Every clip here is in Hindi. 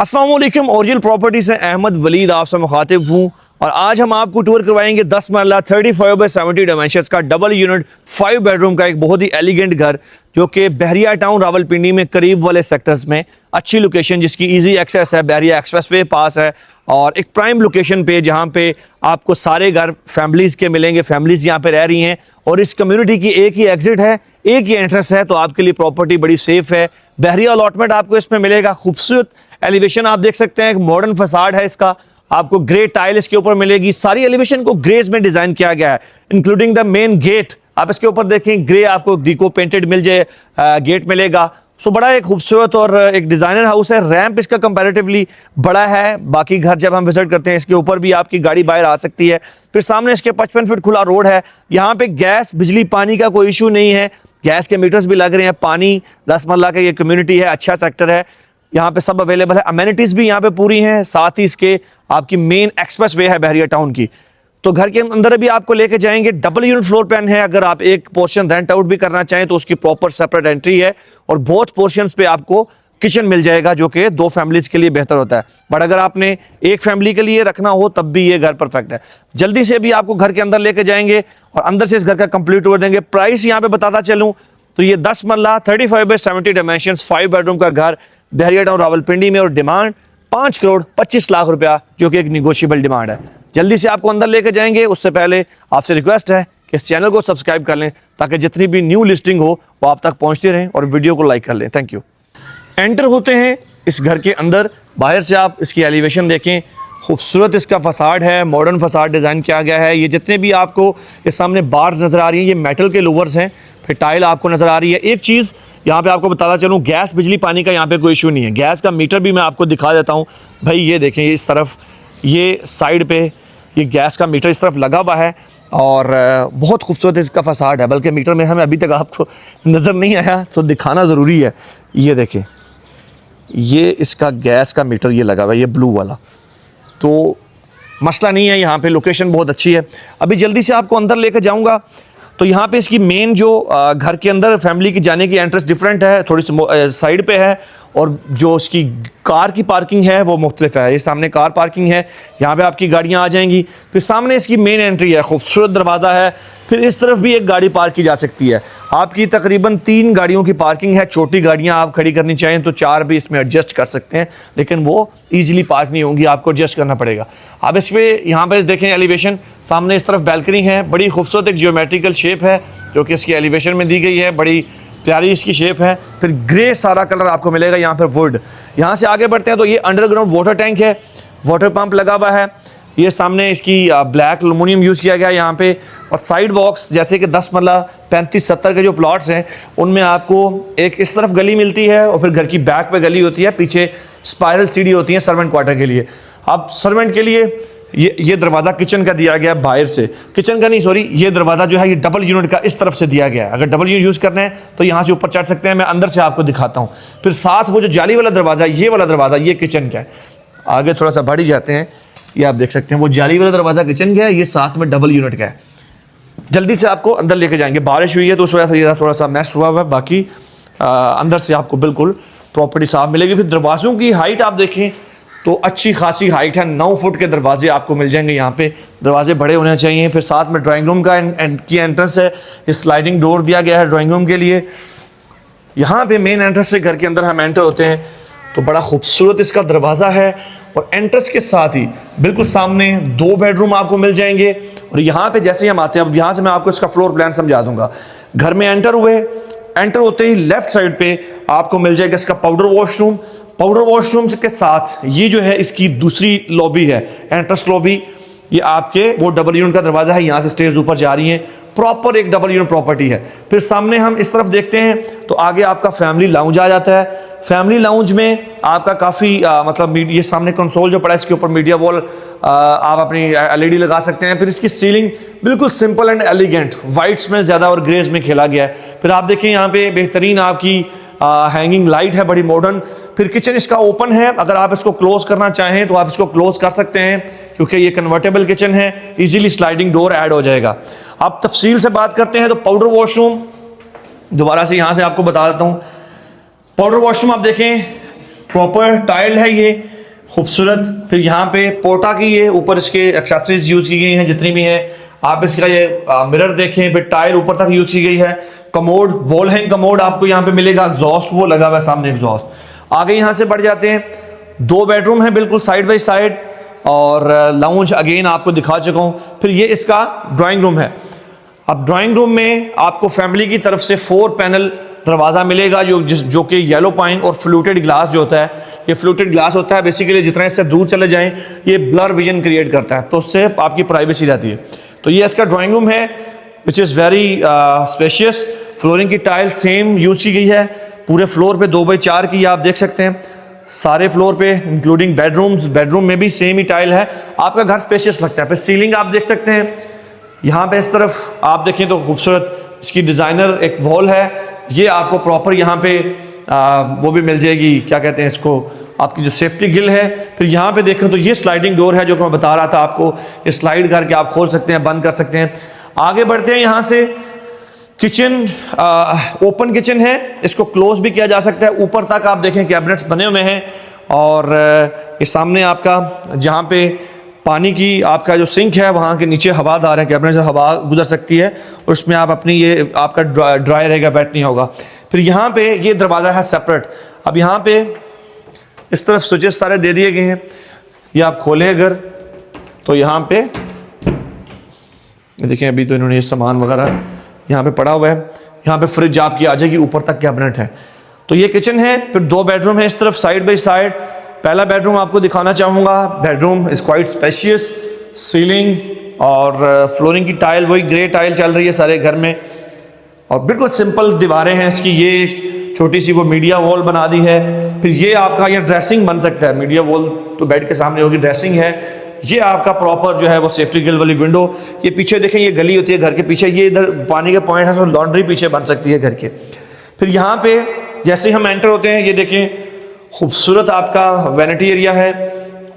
अस्सलाम वालेकुम। ओरिजिनल प्रॉपर्टी से अहमद वलीद आपसे मुखातिब हूँ और आज हम आपको टूर करवाएंगे 10 मरला 35/70 डायमेंशंस का डबल यूनिट 5 बेडरूम का एक बहुत ही एलिगेंट घर जो कि बहरिया टाउन रावलपिंडी में करीब वाले सेक्टर्स में अच्छी लोकेशन, जिसकी इजी एक्सेस है, बहरिया एक्सप्रेसवे पास है और एक प्राइम लोकेशन पे जहाँ पे आपको सारे घर फैमिलीज़ के मिलेंगे। फैमिलीज़ यहाँ पे रह रही हैं और इस कम्युनिटी की एक ही एग्जिट है, एक ही एंट्रेंस है, तो आपके लिए प्रॉपर्टी बड़ी सेफ है। बहरिया अलॉटमेंट आपको इसमें मिलेगा। खूबसूरत एलिवेशन आप देख सकते हैं, एक मॉडर्न फसाड है इसका, आपको ग्रे टाइल इसके ऊपर मिलेगी। सारी एलिवेशन को ग्रेज में डिजाइन किया गया है, इंक्लूडिंग द मेन गेट। आप इसके ऊपर देखें, ग्रे आपको डीको पेंटेड मिल जाए, गेट मिलेगा। सो बड़ा एक खूबसूरत और एक डिजाइनर हाउस है। रैंप इसका कंपैरेटिवली बड़ा है, बाकी घर जब हम विजिट करते हैं इसके ऊपर भी आपकी गाड़ी बाहर आ सकती है। फिर सामने इसके 55 फीट खुला रोड है। यहाँ पे गैस, बिजली, पानी का कोई इशू नहीं है। गैस के मीटर्स भी लग रहे हैं। पानी 10 मरला का ये कम्युनिटी है, अच्छा सेक्टर है, यहाँ पे सब अवेलेबल है। अमेनिटीज भी यहाँ पे पूरी हैं, साथ ही इसके आपकी मेन एक्सप्रेस वे है बहरिया टाउन की। तो घर के अंदर भी आपको लेके जाएंगे। डबल यूनिट फ्लोर प्लान है। अगर आप एक पोर्शन रेंट आउट भी करना चाहें तो उसकी प्रॉपर सेपरेट एंट्री है और बहुत पोर्शंस पे आपको किचन मिल जाएगा जो कि 2 फैमिलीज के लिए बेहतर होता है। बट अगर आपने एक फैमिली के लिए रखना हो तब भी ये घर परफेक्ट है। जल्दी से भी आपको घर के अंदर लेके जाएंगे और अंदर से इस घर का कंप्लीट टूर देंगे। प्राइस यहाँ पे बताता चलूँ तो ये 10 मरला 35/70 डायमेंशंस 5 बेडरूम का घर बहरिया टाउन रावलपिंडी में और डिमांड 5 करोड़ 25 लाख रुपया, जो कि एक निगोशिएबल डिमांड है। जल्दी से आपको अंदर लेके जाएंगे। उससे पहले आपसे रिक्वेस्ट है कि इस चैनल को सब्सक्राइब कर लें ताकि जितनी भी न्यू लिस्टिंग हो वो आप तक पहुंचती रहें और वीडियो को लाइक कर लें। Thank you. एंटर होते हैं इस घर के अंदर। बाहर से आप इसकी एलिवेशन देखें, खूबसूरत इसका फसाड है, मॉडर्न फसाड डिज़ाइन किया गया है। ये जितने भी आपको इस सामने बार्स नज़र आ रही हैं ये मेटल के लोवर्स हैं। फिर टाइल आपको नज़र आ रही है। एक चीज़ यहाँ पे आपको बताता चलूँ, गैस, बिजली, पानी का यहाँ पे कोई इशू नहीं है। गैस का मीटर भी मैं आपको दिखा देता हूँ भाई। ये देखें, ये इस तरफ, ये साइड पे ये गैस का मीटर इस तरफ लगा हुआ है और बहुत खूबसूरत इसका फसाड है। बल्कि मीटर में हमें अभी तक आपको नज़र नहीं आया तो दिखाना ज़रूरी है। ये देखें, ये इसका गैस का मीटर ये लगा हुआ है, ये ब्लू वाला, तो मसला नहीं है। यहाँ पे लोकेशन बहुत अच्छी है। अभी जल्दी से आपको अंदर लेकर जाऊँगा। तो यहाँ पे इसकी मेन जो घर के अंदर फैमिली की जाने की एंट्रेंस डिफरेंट है, थोड़ी सी साइड पे है और जो इसकी कार की पार्किंग है वो मुख्तलिफ है। ये सामने कार पार्किंग है, यहाँ पे आपकी गाड़ियाँ आ जाएंगी। फिर सामने इसकी मेन एंट्री है, खूबसूरत दरवाज़ा है। फिर इस तरफ भी एक गाड़ी पार्क की जा सकती है। आपकी तकरीबन 3 गाड़ियों की पार्किंग है। छोटी गाड़ियाँ आप खड़ी करनी चाहें तो 4 भी इसमें एडजस्ट कर सकते हैं, लेकिन वो ईजिली पार्क नहीं होंगी, आपको एडजस्ट करना पड़ेगा। आप इस पर यहाँ पर देखें एलिवेशन, सामने इस तरफ बैल्कनी है। बड़ी खूबसूरत एक जियोमेट्रिकल शेप है जो कि इसकी एलिवेशन में दी गई है, बड़ी प्यारी इसकी शेप है। फिर ग्रे सारा कलर आपको मिलेगा यहाँ पर वुड। यहाँ से आगे बढ़ते हैं तो ये अंडरग्राउंड वाटर टैंक है, वाटर पंप लगा हुआ है। ये सामने इसकी ब्लैक एल्युमिनियम यूज़ किया गया है यहाँ पे। और साइड वॉक्स जैसे कि 10 मरला 35-70 के जो प्लॉट्स हैं उनमें आपको एक इस तरफ गली मिलती है और फिर घर की बैक पे गली होती है, पीछे स्पाइरल सीढ़ी होती है सर्वेंट क्वार्टर के लिए। अब सर्वेंट के लिए ये दरवाज़ा किचन का दिया गया है बाहर से, किचन का नहीं सॉरी, ये दरवाज़ा जो है ये डबल यूनिट का इस तरफ से दिया गया है। अगर डबल यूनिट यूज़ करना है तो यहाँ से ऊपर चढ़ सकते हैं। मैं अंदर से आपको दिखाता हूँ। फिर साथ वो जो जाली वाला दरवाज़ा, ये वाला दरवाज़ा ये किचन का है। आगे थोड़ा सा बढ़ ही जाते हैं, ये आप देख सकते हैं वो जाली वाला दरवाज़ा किचन का है, ये साथ में डबल यूनिट का है। जल्दी से आपको अंदर लेके जाएंगे। बारिश हुई है तो उस वजह से ये थोड़ा सा मैस हुआ है, बाकी अंदर से आपको बिल्कुल प्रॉपर्टी साफ मिलेगी। फिर दरवाज़ों की हाइट आप देखें तो अच्छी खासी हाइट है, 9 फुट के दरवाजे आपको मिल जाएंगे। यहाँ पे दरवाजे बड़े होने चाहिए। फिर साथ में ड्राइंग रूम का की एंट्रेंस है, ये स्लाइडिंग डोर दिया गया है ड्राइंग रूम के लिए। यहाँ पे मेन एंट्रेंस से घर के अंदर हम एंटर होते हैं तो बड़ा खूबसूरत इसका दरवाज़ा है और एंट्रेंस के साथ ही बिल्कुल सामने 2 बेडरूम आपको मिल जाएंगे। और यहाँ पे जैसे ही हम आते हैं, अब यहाँ से मैं आपको इसका फ्लोर प्लान समझा दूंगा। घर में एंटर हुए, एंटर होते ही लेफ्ट साइड पे आपको मिल जाएगा इसका पाउडर वॉशरूम। पाउडर वॉशरूम के साथ ये जो है इसकी दूसरी लॉबी है, एंट्रेंस लॉबी। ये आपके वो डबल यूनिट का दरवाज़ा है, यहाँ से स्टेज ऊपर जा रही हैं, प्रॉपर एक डबल यूनिट प्रॉपर्टी है। फिर सामने हम इस तरफ देखते हैं तो आगे आपका फैमिली लाउंज आ जाता है। फैमिली लाउंज में आपका काफ़ी मतलब ये सामने कंसोल जो पड़ा है इसके ऊपर मीडिया वॉल आप अपनी LED लगा सकते हैं। फिर इसकी सीलिंग बिल्कुल सिंपल एंड एलिगेंट, वाइट्स में ज़्यादा और ग्रेज में खेला गया है। फिर आप देखें यहाँ पे बेहतरीन आपकी हैंगिंग लाइट है, बड़ी मॉडर्न। फिर किचन इसका ओपन है, अगर आप इसको क्लोज करना चाहें तो आप इसको क्लोज कर सकते हैं क्योंकि ये कन्वर्टेबल किचन है, इजीली स्लाइडिंग डोर ऐड हो जाएगा। अब तफसील से बात करते हैं तो पाउडर वॉशरूम दोबारा से यहाँ से आपको बता देता हूँ। पाउडर वॉशरूम आप देखें प्रॉपर टाइल है, ये खूबसूरत। फिर यहाँ पे पोटा की ये ऊपर इसके एक्सेसरीज यूज़ की गई हैं जितनी भी हैं। आप इसका ये मिरर देखें, फिर टाइल ऊपर तक यूज़ की गई है। कमोड, वॉल हैंग कमोड आपको यहाँ पे मिलेगा। एग्जॉस्ट वो लगा हुआ है सामने एग्जॉस्ट। आगे यहाँ से बढ़ जाते हैं, 2 बेडरूम है बिल्कुल साइड बाई साइड, और लाउंज अगेन आपको दिखा चुका हूँ। फिर ये इसका ड्राइंग रूम है। अब ड्राइंग रूम में आपको फैमिली की तरफ से 4 पैनल दरवाज़ा मिलेगा जो कि येलो पाइन और फ्लूटेड ग्लास जो होता है, ये फ्लूटेड ग्लास होता है बेसिकली, जितना इससे दूर चले जाएं ये ब्लर विजन क्रिएट करता है, तो उससे आपकी प्राइवेसी रहती है। तो ये इसका ड्राइंग रूम है which is very spacious. Flooring की टाइल सेम यूज की गई है पूरे फ्लोर पे, 2x4 की आप देख सकते हैं सारे फ्लोर पे, इंक्लूडिंग बेडरूम्स। बेडरूम में भी सेम ही टाइल है, आपका घर स्पेशियस लगता है। फिर सीलिंग आप देख सकते हैं यहाँ पे, इस तरफ आप देखें तो खूबसूरत इसकी डिज़ाइनर एक वॉल है। ये आपको प्रॉपर यहाँ पे वो भी मिल जाएगी, क्या कहते हैं इसको, आपकी जो सेफ्टी गिल है। फिर यहाँ पे देखें तो ये स्लाइडिंग डोर है जो कि मैं बता रहा था आपको, ये स्लाइड करके आप खोल सकते हैं, बंद कर सकते हैं। आगे बढ़ते हैं, यहाँ से किचन, ओपन किचन है, इसको क्लोज भी किया जा सकता है। ऊपर तक आप देखें कैबिनेट्स बने हुए हैं, और ये सामने आपका जहाँ पे पानी की आपका जो सिंक है वहाँ के नीचे हवादार है, कैबिनेट से हवा गुजर सकती है, और उसमें आप अपनी ये आपका ड्राई रहेगा, वेट नहीं होगा। फिर यहाँ पे ये दरवाज़ा है सेपरेट। अब यहाँ पे इस तरफ स्विचेस सारे दे दिए गए हैं, ये आप खोलें अगर तो यहाँ पे देखें, अभी तो इन्होंने ये सामान वगैरह यहाँ पे पड़ा हुआ है। यहाँ पे फ्रिज आपकी आ जाएगी, ऊपर तक कैबिनेट है। तो ये किचन है। फिर 2 बेडरूम है इस तरफ साइड बाई साइड। पहला बेडरूम आपको दिखाना चाहूँगा, bedroom is quite spacious. Ceiling और फ्लोरिंग की टाइल वही ग्रे टाइल चल रही है सारे घर में, और बिल्कुल सिंपल दीवारें हैं इसकी। ये छोटी सी वो मीडिया वॉल बना दी है। फिर ये आपका ये ड्रेसिंग बन सकता है, मीडिया वॉल तो बेड के सामने होगी, ड्रेसिंग है। ये आपका प्रॉपर जो है वो सेफ्टी गिल वाली विंडो। ये पीछे देखें, ये गली होती है घर के पीछे, ये इधर पानी के पॉइंट है, तो लॉन्ड्री पीछे बन सकती है घर के। फिर यहाँ पे जैसे हम एंटर होते हैं, ये देखें खूबसूरत आपका वैनिटी एरिया है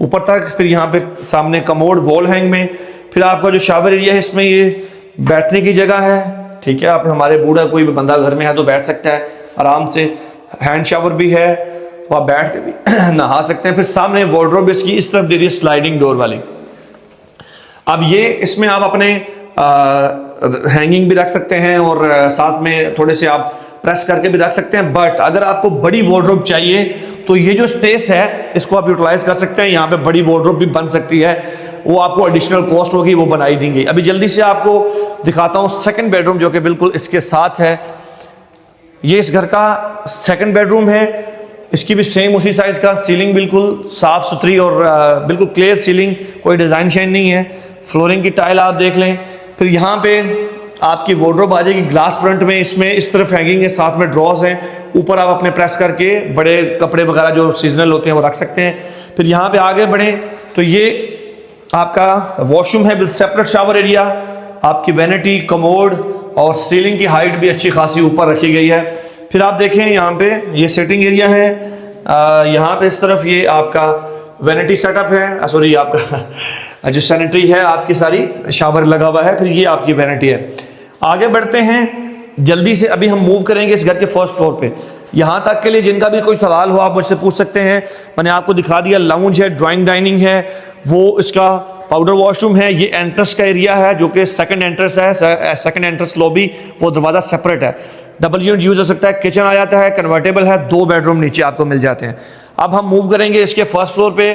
ऊपर तक। फिर यहाँ पे सामने कमोड वॉल हैंग में। फिर आपका जो शावर एरिया है, इसमें ये बैठने की जगह है, ठीक है। आप हमारे बूढ़ा कोई भी बंदा घर में है तो बैठ सकता है आराम से। हैंड शावर भी है, तो आप बैठ के भी नहा सकते हैं। फिर सामने वार्डरोब इसकी इस तरफ दे दी स्लाइडिंग डोर वाली। अब ये इसमें आप अपने हैंगिंग भी रख सकते हैं, और साथ में थोड़े से आप प्रेस करके भी रख सकते हैं। बट अगर आपको बड़ी वार्डरोब चाहिए तो ये जो स्पेस है इसको आप यूटिलाइज कर सकते हैं। यहाँ पे बड़ी वार्डरोब भी बन सकती है, वो आपको एडिशनल कॉस्ट होगी, वो बनाई देंगे। अभी जल्दी से आपको दिखाता हूँ सेकंड बेडरूम जो कि बिल्कुल इसके साथ है। ये इस घर का सेकंड बेडरूम है, इसकी भी सेम उसी साइज का। सीलिंग बिल्कुल साफ सुथरी और बिल्कुल क्लियर सीलिंग, कोई डिज़ाइन शाइन नहीं है। फ्लोरिंग की टाइल आप देख लें। फिर यहाँ पे आपकी वार्डरोब आ जाएगी ग्लास फ्रंट में, इसमें इस तरफ हैंगिंग है, साथ में ड्रॉज हैं। ऊपर आप अपने प्रेस करके बड़े कपड़े वगैरह जो सीजनल होते हैं वो रख सकते हैं। फिर यहाँ पे आगे बढ़ें तो ये आपका वॉशरूम है विद सेपरेट शावर एरिया। आपकी वैनिटी, कमोड और सीलिंग की हाइट भी अच्छी खासी ऊपर रखी गई है। फिर आप देखें यहाँ पे ये सिटिंग एरिया है। यहाँ पे इस तरफ ये आपका वैनिटी सेटअप है, सॉरी आपका जो सैनिटरी है आपकी सारी, शावर लगा हुआ है। फिर ये आपकी वैनिटी है। आगे बढ़ते हैं जल्दी से, अभी हम मूव करेंगे इस घर के फर्स्ट फ्लोर पे। यहाँ तक के लिए जिनका भी कोई सवाल हो आप मुझसे पूछ सकते हैं। मैंने आपको दिखा दिया, लाउंज है, ड्राइंग डाइनिंग है, वो इसका पाउडर वॉशरूम है। ये एंट्रेंस का एरिया है जो कि सेकंड एंट्रेंस है, सेकंड एंट्रेंस लॉबी, वो दरवाज़ा सेपरेट है, डबल यूनिट यूज हो सकता है। किचन आ जाता है, कन्वर्टेबल है, 2 बेडरूम नीचे आपको मिल जाते हैं। अब हम मूव करेंगे इसके फर्स्ट फ्लोर पे।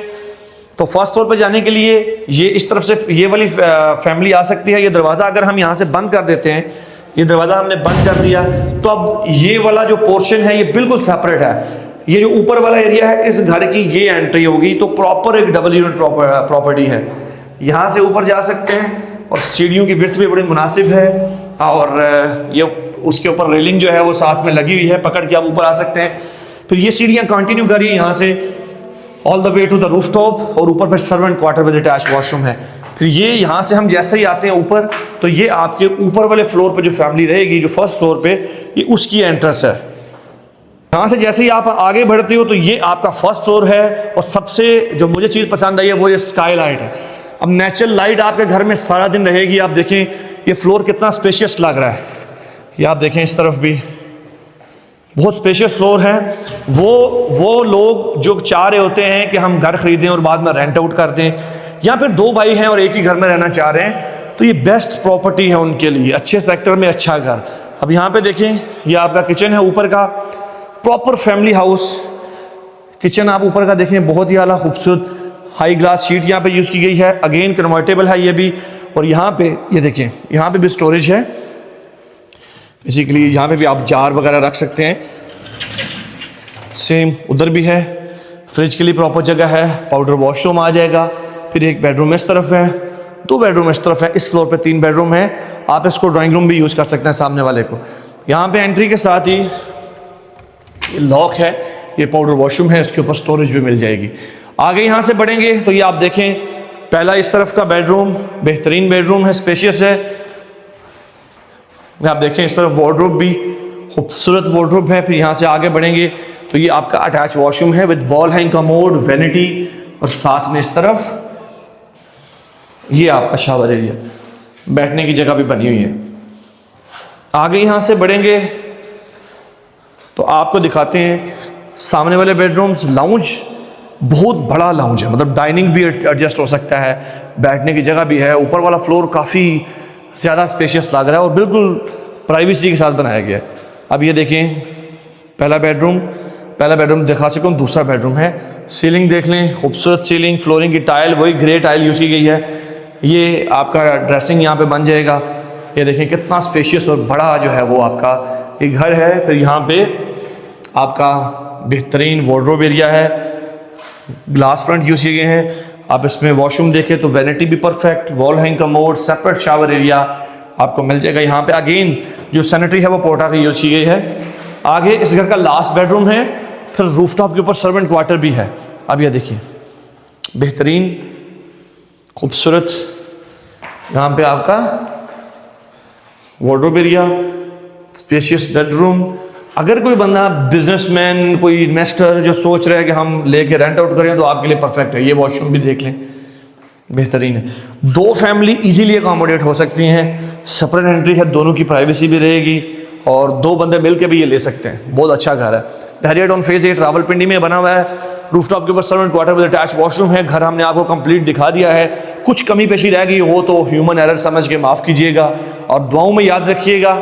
तो फर्स्ट फ्लोर पे जाने के लिए ये इस तरफ से ये वाली फैमिली आ सकती है। ये दरवाज़ा अगर हम यहाँ से बंद कर देते हैं, ये दरवाज़ा हमने बंद कर दिया, तो अब ये वाला जो पोर्शन है ये बिल्कुल सेपरेट है। ये जो ऊपर वाला एरिया है, इस घर की ये एंट्री होगी, तो प्रॉपर एक डबल यूनिट प्रॉपर्टी है। यहाँ से ऊपर जा सकते हैं, और सीढ़ियों की विड्थ भी बड़ी मुनासिब है, और ये उसके ऊपर रेलिंग जो है वो साथ में लगी हुई है, पकड़ के आप ऊपर आ सकते हैं। फिर ये सीढ़ियाँ कंटिन्यू करिए यहाँ से all the way to the rooftop, और ऊपर फिर servant quarter with attach washroom है। फिर ये यहाँ से हम जैसे ही आते हैं ऊपर, तो ये आपके ऊपर वाले फ्लोर पे जो फैमिली रहेगी, जो फर्स्ट फ्लोर पे, ये उसकी एंट्रेंस है। यहाँ से जैसे ही आप आगे बढ़ते हो तो ये आपका फर्स्ट फ्लोर है। और सबसे जो मुझे चीज़ पसंद आई है वो ये स्काई लाइट है। अब नेचुरल लाइट आपके घर में सारा दिन रहेगी। आप देखें ये फ्लोर कितना स्पेशियस लग रहा है, ये आप देखें इस तरफ भी, बहुत स्पेशियस फ्लोर है। वो लोग जो चाह रहे होते हैं कि हम घर खरीदें और बाद में रेंट आउट कर दें, या फिर दो भाई हैं और एक ही घर में रहना चाह रहे हैं, तो ये बेस्ट प्रॉपर्टी है उनके लिए, अच्छे सेक्टर में अच्छा घर। अब यहाँ पे देखें, ये आपका किचन है ऊपर का, प्रॉपर फैमिली हाउस किचन आप ऊपर का देखें, बहुत ही आला खूबसूरत हाई ग्लास शीट यहाँ पे यूज़ की गई है, अगेन कन्वर्टेबल है ये भी। और यहाँ पे ये देखें, यहाँ पे भी स्टोरेज है, बेसिकली यहाँ पे भी आप जार वगैरह रख सकते हैं। सेम उधर भी है, फ्रिज के लिए प्रॉपर जगह है, पाउडर वॉशरूम आ जाएगा। फिर एक बेडरूम इस तरफ है, दो बेडरूम इस तरफ है, इस फ्लोर पे 3 बेडरूम है। आप इसको ड्राइंग रूम भी यूज़ कर सकते हैं सामने वाले को। यहाँ पे एंट्री के साथ ही लॉक है, ये पाउडर वॉशरूम है, इसके ऊपर स्टोरेज भी मिल जाएगी। आगे यहाँ से बढ़ेंगे तो ये आप देखें, पहला इस तरफ का बेडरूम बेहतरीन बेडरूम है, स्पेशियस है। आप देखें इस तरफ वार्डरोब भी खूबसूरत वार्डरोब है। फिर यहाँ से आगे बढ़ेंगे तो ये आपका अटैच वॉशरूम है with wall hang commode, vanity, और साथ में इस तरफ ये आपका शावर एरिया, बैठने की जगह भी बनी हुई है। आगे यहाँ से बढ़ेंगे तो आपको दिखाते हैं सामने वाले बेडरूम्स। लाउंज बहुत बड़ा लाउंज है, मतलब डाइनिंग भी एडजस्ट हो सकता है, बैठने की जगह भी है। ऊपर वाला फ्लोर काफ़ी ज़्यादा स्पेशियस लग रहा है और बिल्कुल प्राइवेसी के साथ बनाया गया है। अब ये देखें, पहला बेडरूम दिखा सकूँ, दूसरा बेडरूम है। सीलिंग देख लें, खूबसूरत सीलिंग, फ्लोरिंग की टाइल वही ग्रे टाइल यूज़ की गई है। ये आपका ड्रेसिंग यहाँ पे बन जाएगा। ये देखें कितना स्पेशियस और बड़ा जो है वो आपका एक घर है। फिर यहाँ पे आपका बेहतरीन वार्डरोब एरिया है, ग्लास फ्रंट यूज़ किए गए हैं। आप इसमें वॉशरूम देखें तो वैनिटी भी perfect, wall hang commode, separate shower area आपको मिल जाएगा। यहाँ पे अगेन जो सैनिटरी है वो पोर्टा की यूज़ की गई है। आगे इस घर का लास्ट बेडरूम है, फिर रूफटॉप के ऊपर सर्वेंट क्वार्टर भी है। अब ये देखिए, बेहतरीन खूबसूरत यहाँ पे आपका वार्डरोब एरिया, स्पेशियस बेडरूम। अगर कोई बंदा बिजनेसमैन, कोई इन्वेस्टर जो सोच रहा है कि हम लेके रेंट आउट करें, तो आपके लिए परफेक्ट है। ये वॉशरूम भी देख लें, बेहतरीन है। 2 फैमिली इजीली अकोमोडेट हो सकती हैं, सेपरेट एंट्री है, दोनों की प्राइवेसी भी रहेगी और 2 बंदे मिलकर भी ये ले सकते हैं। बहुत अच्छा घर है। बहरिया टाउन फेज 8 रावलपिंडी में बना हुआ है। रूफटॉप के ऊपर servant quarter with attach washroom है। घर हमने आपको कंप्लीट दिखा दिया है। कुछ कमी पेशी रह गई हो तो ह्यूमन एरर समझ के माफ़ कीजिएगा और दुआओं में याद रखिएगा।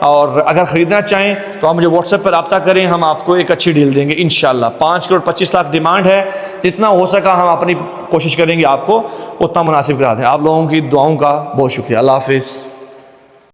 और अगर ख़रीदना चाहें तो आप मुझे व्हाट्सएप पर रब्ता करें, हम आपको एक अच्छी डील देंगे इंशाल्लाह। 5 करोड़ 25 लाख डिमांड है, जितना हो सका हम अपनी कोशिश करेंगे आपको उतना मुनासिब करा दें। आप लोगों की दुआओं का बहुत शुक्रिया। अल्लाह हाफिज़।